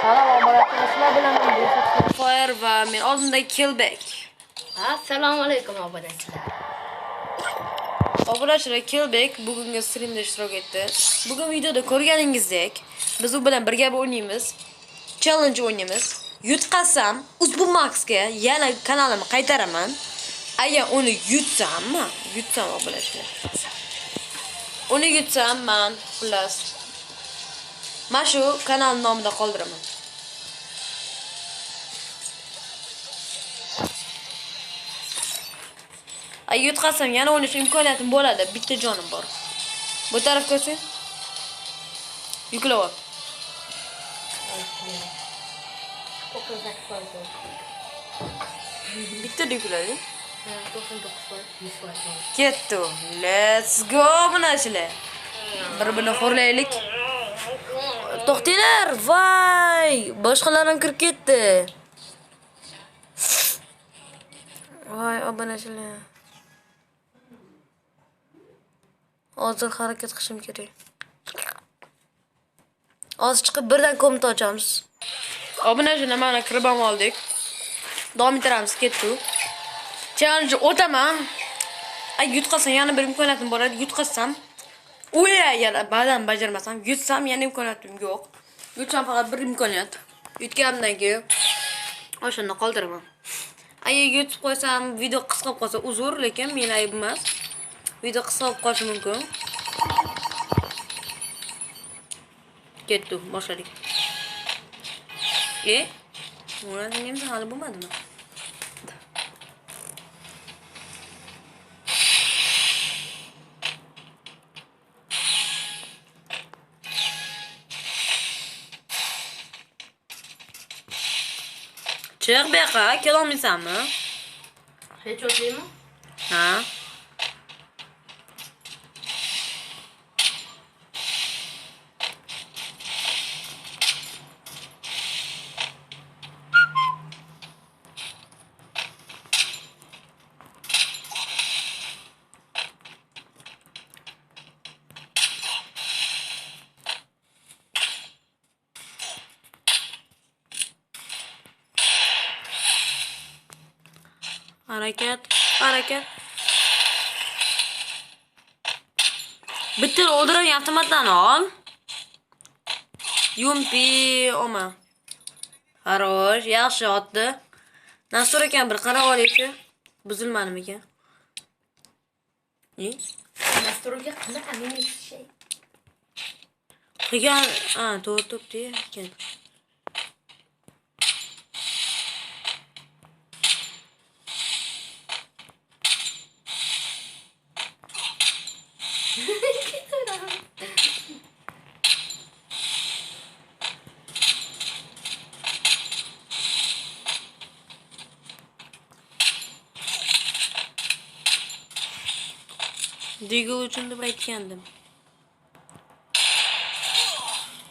Salom obunachilar, sizlar bilan Fire va men oldimda Killback. Assalomu alaykum obunachilar. Obunachilar Killback bugungi streamda ishtirok etdi. Bugun videoda ko'rganingizdek, biz u bilan birga o'ynaymiz. Challenge o'ynaymiz. Yutqazsam, Uzbu Maxga yana kanalimni qaytaraman. Agar uni yutsam obunachilar. Uni yutsam men xullas mana shu kanal nomida qoldiraman. Ay yutqazsam yana o'ynash imkoniyatim bo'ladi. Bitta jonim bor. Bu tarafga sen. Yuklab ol. Bitta yukladi. Ketdi. Let's go bunachilar. Bir-birini xo'rlaylik. To'xtinglar. Voy, boshqalar ham kirib ketdi. Voy, obunachilar. Hozir harakat qilishim kerak. Hozir chiqib birdan komment ochamiz. Obunachilar mana kirib oldik. Davom ettiramiz, ketdi. Challenge o'taman. Ay yutqazsam yana bir imkoniyatim bor edi. Yutqazsam, yana ba'dan bajarmasam, yutsam yana imkoniyatim yo'q. Yutsam faqat bir imkoniyat. Yutganimdan keyin o'shanda qoldiraman. Agar yutib qo'ysam, video qisqa bo'lib qolsa uzr, lekin men ayb emas. Video qisqa bo'lib qolishi mumkin. Ketdi, boshladik. Ular nima hali bo'lmadimi? Chiq bu yoqqa, kelolmaysanmi? Hech o'tlaymi? Ha. Harakat. Bitta o'ldirib avtomatdan ol. Yumpi oma. Xarosh, yaxshi otdi. Nasur ekan bir qarab olaychi. Buzilmadimi ekan? Nasturga qanaqa meni shay. Qilgan, to'g'ri ekan. Dego uchun deb aytgandim.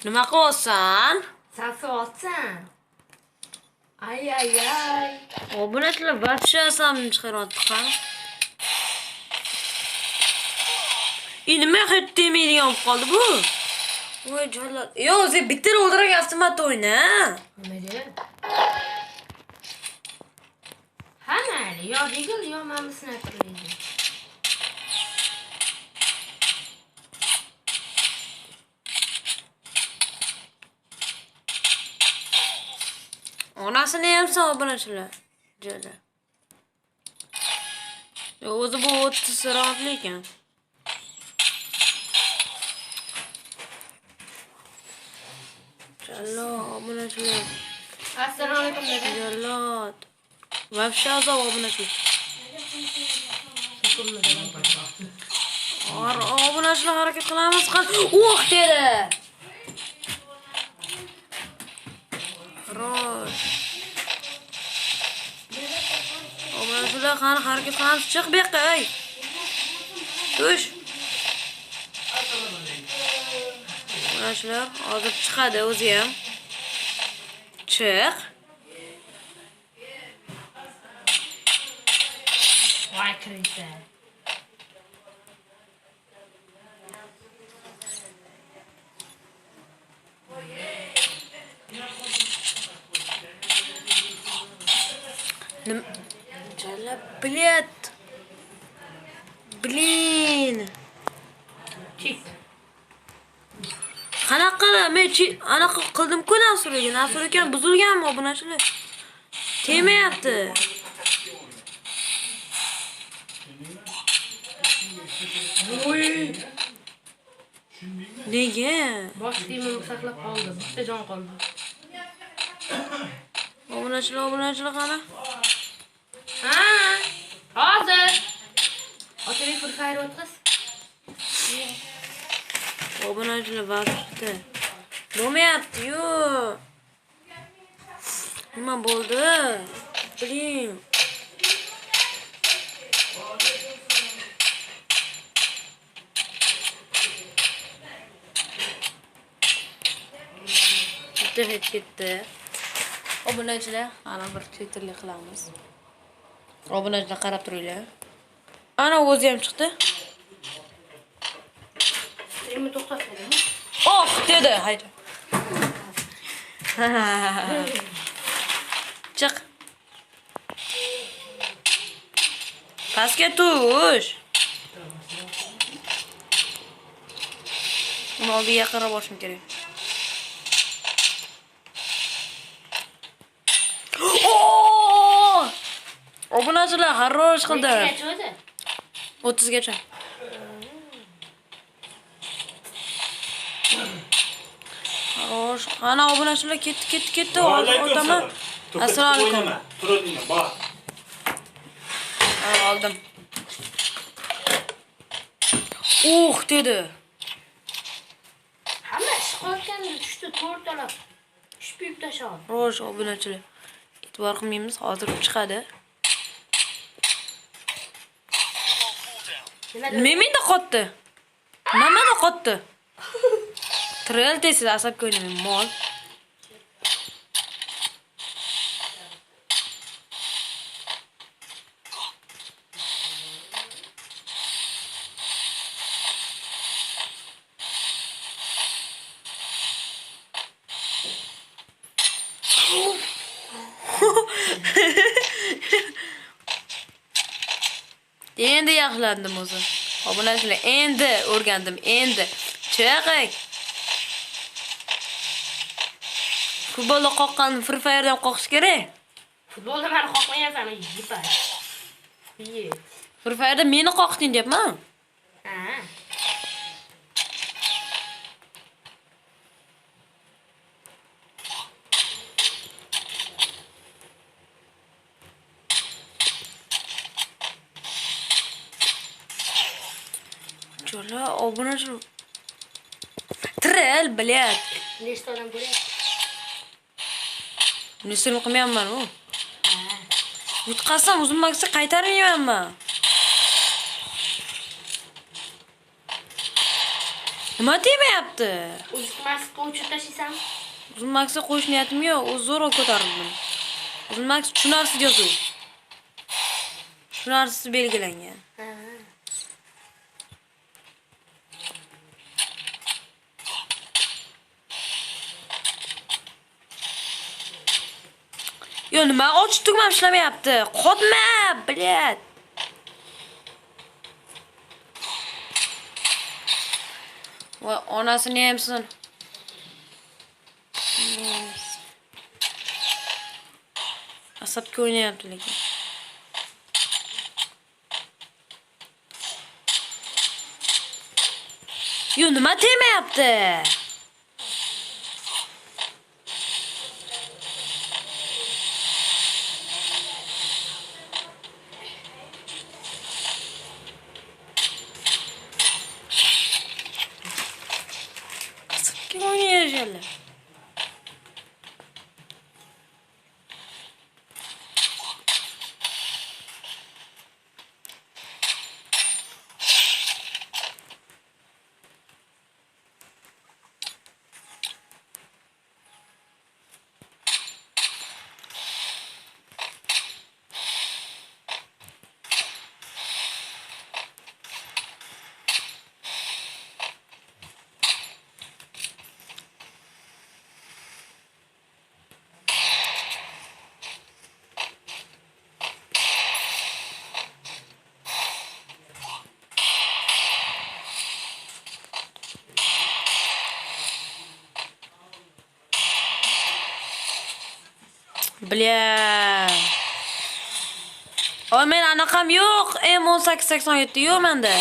Nima qilyapsan? Sasovatsan. Ay. Obunachilar вообще asamni chiqaryapti qani. Nima hech demaydigan bo'lib qoldi bu? Voy jonlar. O'zi bitta o'ldirib avtomat o'yna. Nimaga? Ha mayli, yo Degil, yo mana sniper edi. Onasini ham sog' obunachilar. Jo'da. O'zi bu 30 roundli ekan. Jallo, obunachilar. Assalomu alaykum dedi. Jallot. Вообще azov obunachilar. Obunachilar harakat qilamiz qal. Dedi. Rosh. Obunachilar qani harakat qilamiz, chiq bu yoqqa, ey. Tush. Obunachilar hozir chiqadi o'zi ham. Chiq. Voy kirsa. Nim Chala, bilet. Blin. Chek. Qanaqa men anaqa qildim-ku Nasuraga. Nasur ekan buzilganmi obunachilar? Tegmayapti. Voy. Nega? Bosh kiyimimni saqlab qoldi. Bitta jon qoldi. Obunachilar qana? Ha? Hozir. Otang Free Fire o'tqaz. Obunachilar vaqti. Bo'lmayapti-yu. Nima bo'ldi? Blin. Ketdi. Obunachilar, ana bir twitterlik qilamiz. Obunachilar qarab turinglar. Ana o'zi ham chiqdi. Endi to'xtatdim. Oh, dedi. Haydi. Chiq. Pastga tush. Uni oldiga yaqinroq borishim kerak. Obunachilar xarosh qildi. 30 gacha. Xarosh. Ana obunachilar ketdi. O'taman. Assalomu alaykum. Turadingmi? Bor. Oldim. Dedi. Hamma ish qilayotganda tushdi, to'rtalab. Tushib tashladi. Xo'sh, obunachilar. E'tibor qilmaymiz, hozir chiqadi. Memenda qotdi. Nimada qotdi? Trel tesiz asab ko'ynim mol. Endi yaxshilandim o'zi. Obunachilar, endi o'rgandim, endi. Chiqing. Futbolda qoqqan Free Fire'dan qoqish kerak. Futbolda meni qoqmayapsan, yipay. Ye. Free Fire'da meni qoqding deyapman. Ha. Cho'la, obunachilar. Trel, блядь. Nechta odam bo'lyapti? Nisini qilmayapman u. Yutqazsam uzunmaksa qaytarmayapman. Nima tegmayapti? Uzunmaksa qo'yib tashlaysanmi? Uzunmaksa qo'yish niyatim yo'q, u zo'rg'a ko'tarildim. Uzunmaks tushunarsiz yozuv. Tushunarsiz belgilangan. Ha. Yo, nima ochiq tugmam ishlamayapti? Qotma, блядь. Va onasini hamsin. Asabga o'ynayapti lekin. Yo, nima tegmayapti? Asabga o'ynayapti. Bля. Oy, men anaqam yo'q. M1887 yo'q menda.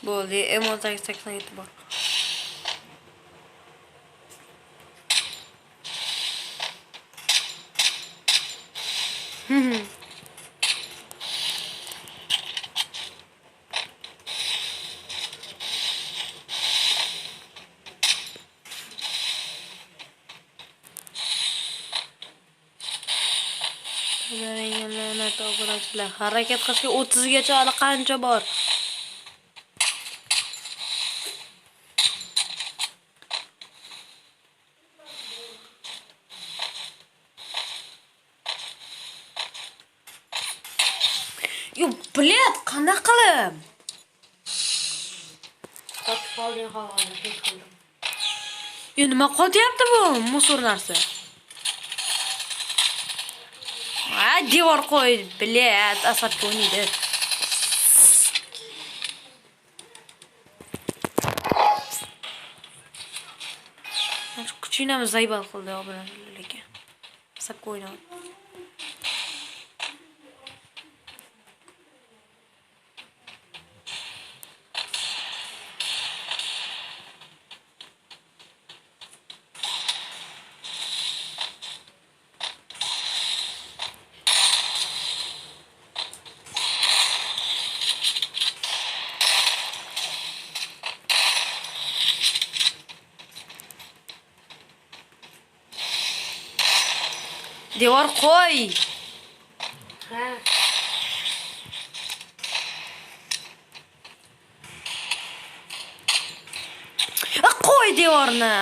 Bo'ldi, M1887 bor. La'nat obunachilar. Harakat qilishga 30 gacha hali qancha bor? Yo, bled, qanday qilib? Qotib qolding havoda, hech qildim. Yo, nima qotyapti bu musor narsa? Devor qo'y, bled, asabga o'ynaydi. Kuchinami zaybal qildi obunachilarga. Asabga o'ynadi. Devor qo'y. Ha. Qo'y devorni.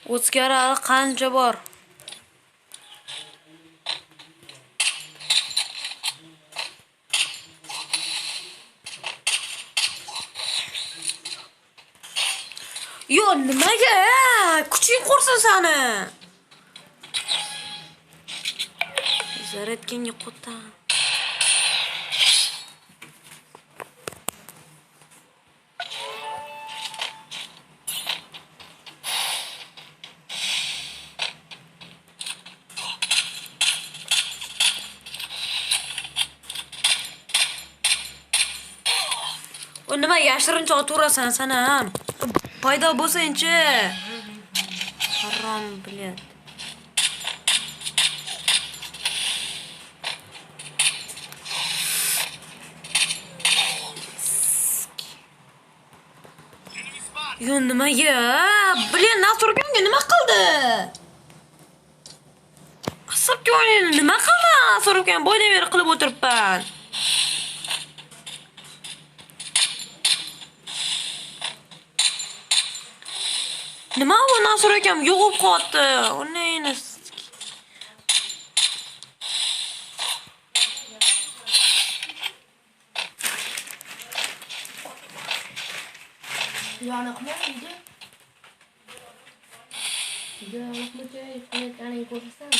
O'zgara qancha bor? Yo, nimaga? Kuching qursin seni. Zaryadkanga qo'tan. O nima yashirincha oturasan sana ham? Paydo bo'lsang-chi. Harom, bled. Yo, nimaga? Bled, Nasurkanga nima qildi? Asabga o'ynaydi, nima qildi? Nasurkan boydan beri qilib o'tiribman. Nima bu Nasur akam yo'qib qoldi? Onayni. Yoniqmi uyda? Yoniqmi-chi? Shuni ko'rsan.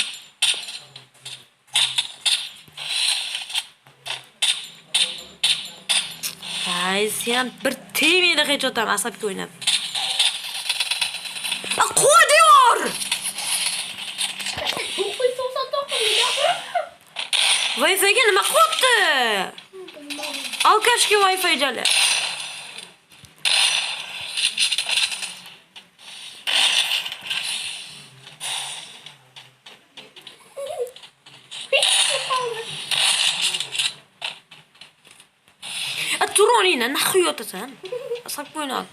Hay, sen bir temaydi hech otam asabga o'ynab. Qo'y devor! Wi-Fi ga nima qildi? Alkashga Wi-Fi jali. Turonina, naxuy yotasan? Asabga o'ynab.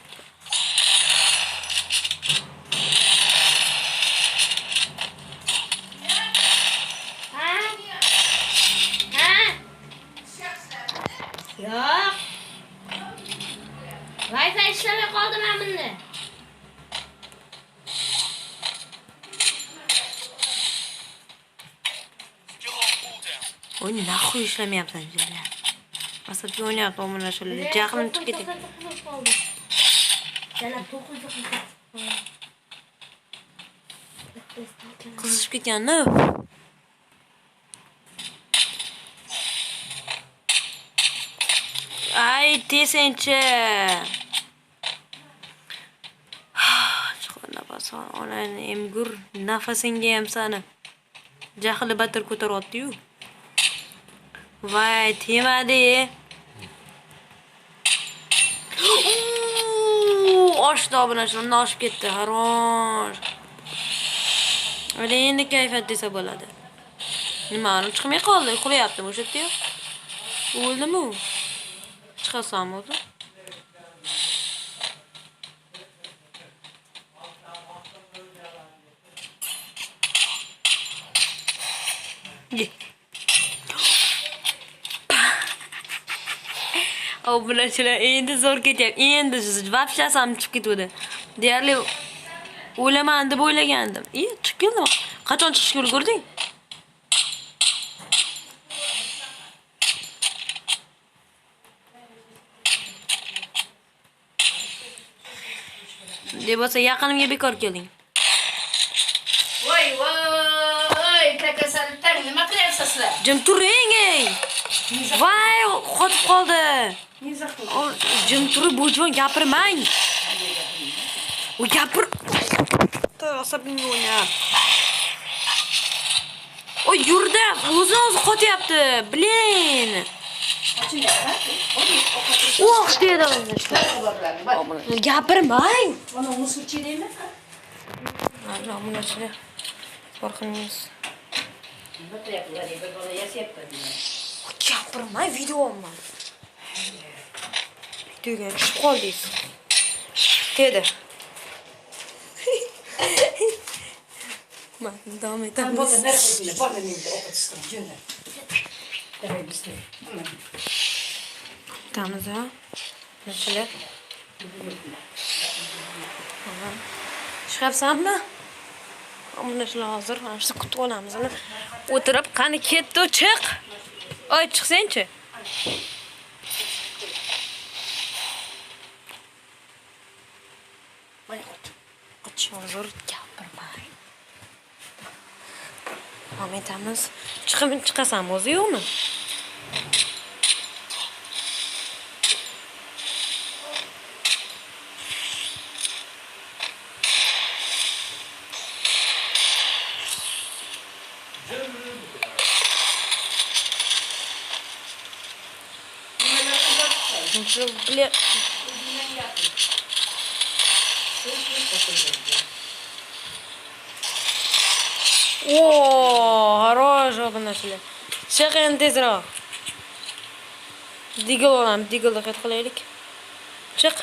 Yo'q. Wi-Fi ishlamay qoldi mana bunda. Oy, naxuy ishlamayapsan jala. Asabga o'ynayapti mana shu jahlim chiqib ketdi. Yana 9 daqiqa. Qizishib ketganni. Ay, tesenchi. Chiqib nafas ol, onani emgur, nafasingga ham sani. Jahli battar ko'taryapti-yu. Voy, temadi. Oshdi buni shundan oshib ketdi, harosh. Endi kayfiyat desa bo'ladi. Nima, chiqmay qoldi, uxlayaptimi o'sha yerda? O'ldimi u? Chiqasam o'zi. O bularchilar endi zo'r ketyapti. Endi vapshasam chiqib ketdi. Deyarli o'laman deb o'ylagandim. Chiqib keldim. Qachon chiqishga ulgurding? Deb bo'lsa yaqinimga bekor kelding. Voy, takasalitlar nima qilyapsizlar? Jim turing ey. Voy, qotib qoldi. Jim turib bo'jon gapirmang. U gapir. Asabimga o'ynab. O yurdi, o'zi qotyapti. Blin. O'q dedi. Gapirmang. Mana musulchi deymi? Mana bunachilar. Qo'rqingiz. Nima qilyapsizlar? Bir bola yasayapti. Gapirmang, videoman. Videoga tushib qoldingiz. Dedi. Men davom etamiz. Bola narxini, bola meni o'qitishdim, jo'na. Tamam ha. Nasıl? Chiqyapsanmi? Mana shular hozir mana shu kutib olamiz. O'tirib, qani ketdi, chiq. Oy, chiqsen-chi. Mana qoch hozir gapirmay. Davom etamiz. Chiqasan o'zi yo'qmi? Блядь. О, хорошо нашли. Chiq endi tezroq. Digl olamiz, diglni qat qilaylik. Chiq.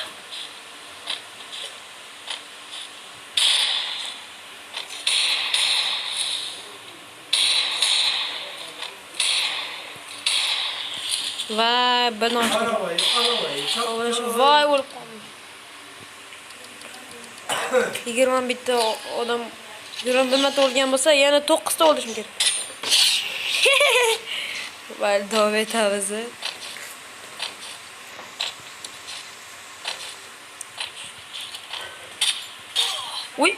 Vay, banan. Vay, o'lib qoldim. 20 bitta odam 21 marta o'lgan bo'lsa, yana 9 ta o'lishim kerak. Vay, davom etamiz. Uy.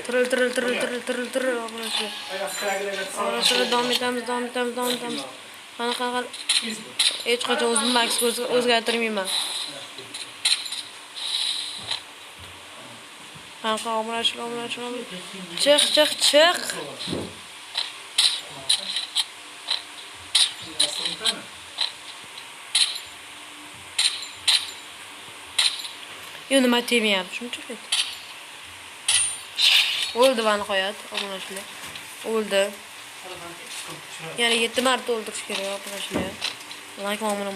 Tırıl. Ana şöyle devam etamiz. Qanaqa. Hech qachon o'zimni max o'zgartirmayman. Qanaqa omrachilar. Chiq. Yo, nima temayapti, shuncha ket. O'ldi va nihoyat, obunachilar. O'ldi. Yana 7 marta o'ldirish kerak, obunachilar. Like mana.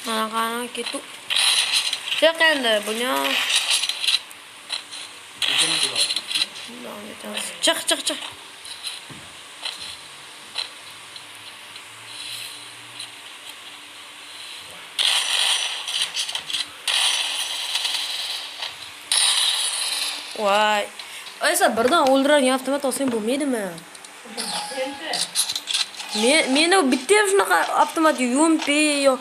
Qanaqa ketu. Chiq endi, bunya. Chiq. Voy. Aysa birdan o'ldiradigan avtomat olsang bo'lmaydimi? Meni bitta ham shunaqa avtomat yumpiga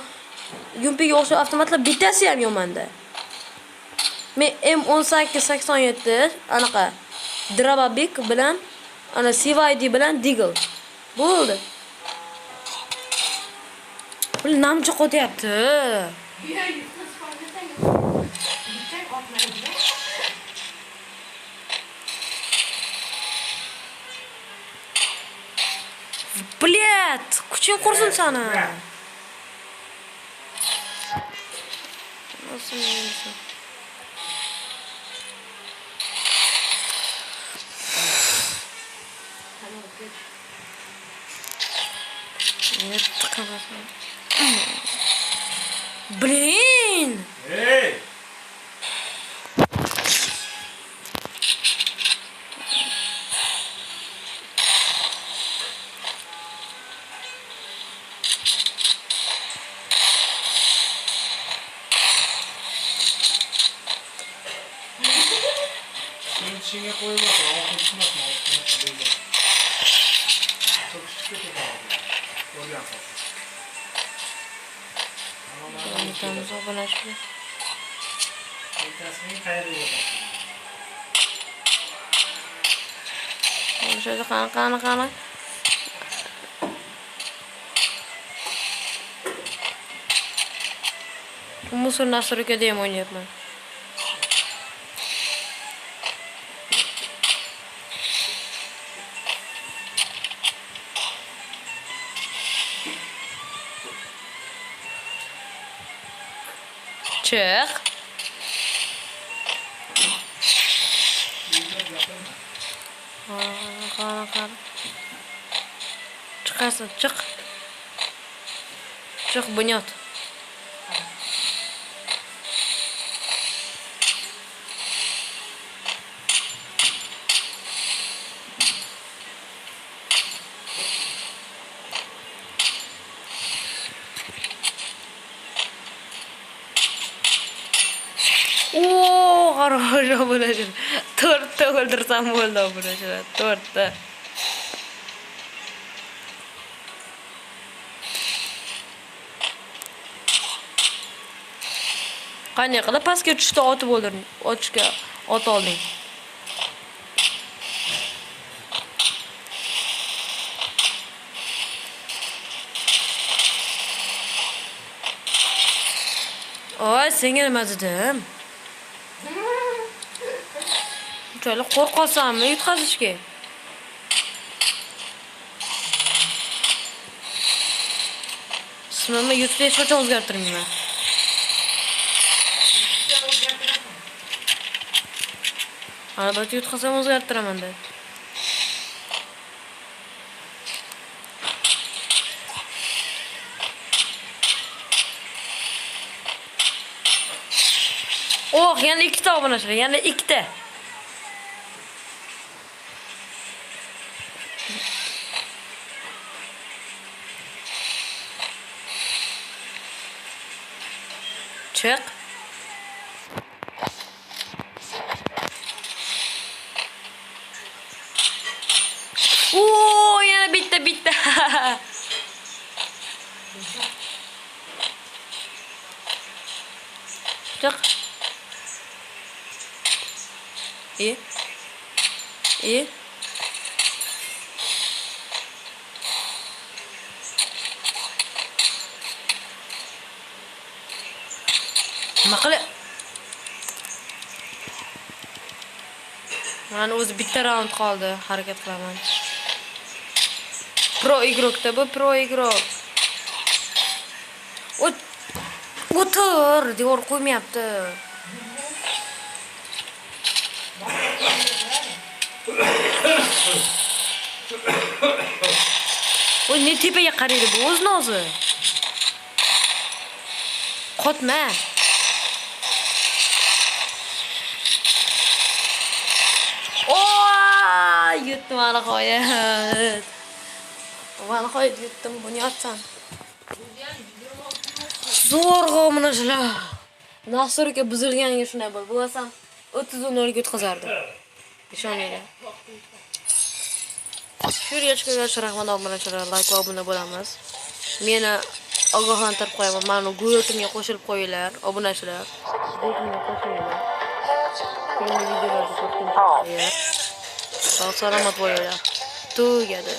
o'xshagan avtomatlar bittasi ham yo'q-menda. Men M1887 anaqa Drababik bilan ana CYD bilan Deagle. Bo'ldi. Bu namcha qo'tyapti. Блядь, kuching qursin sana. Nasıl neyse. Ne tıkanasın. Blin. Hey! Sen içine koyma, altın tutmasın, altın tutmasın. Çok şükür de bağlı. Doğru yapalım. Tamam, sonra şu. Tasmayı kaybediyor. Şöyle kana. Mısır nasır ödeyim oynayayım. Çık. Kana. Çıkarsın, çık. Çık bunyot. Oo, qaror bo'ladi. 4 ta o'ldirsam bo'ldi buni. 4 ta. Qanday qilib pastga tushda otib o'ldirding? Otishga ot olding. Oy, senga nima dedim? Şöyle qo'rqasanmi yutqazishga? Ismimni YouTube'da hech qachon o'zgartirmayman. Albatta yutqazsam o'zgartiraman da. Oh, yana 2 ta obunachilar, yana 2 ta. Çık. Oo, yana bitti. Çık. İyi. Maqli. Mana o'zi bitta raund qoldi, harakat qilaman. Pro igrokda bu pro igrok. O'tir, devor qo'ymayapti. Voy, ne tepaga qaraydi bu o'zini o'zi. Qotma. Yutdim ana qo'yib. Mana qo'yib yutdim, buni yotsam. Zo'rg'a mana shular. Nasr aka buzilganiga shunday bo'lib, bo'lsam 30 o'rga o'tkazardi. ishoninglar. Shu yerga chiqib rahmat obunachilar, like va obuna bo'lamiz. Meni ogohlantirib qo'yaman. Mani guruhimga qo'shilib qo'yinglar, obunachilar. Guruhimga qo'shilinglar. Keyingi videolarda ko'rishguncha sog' salomat bo'linglar. Tugadi.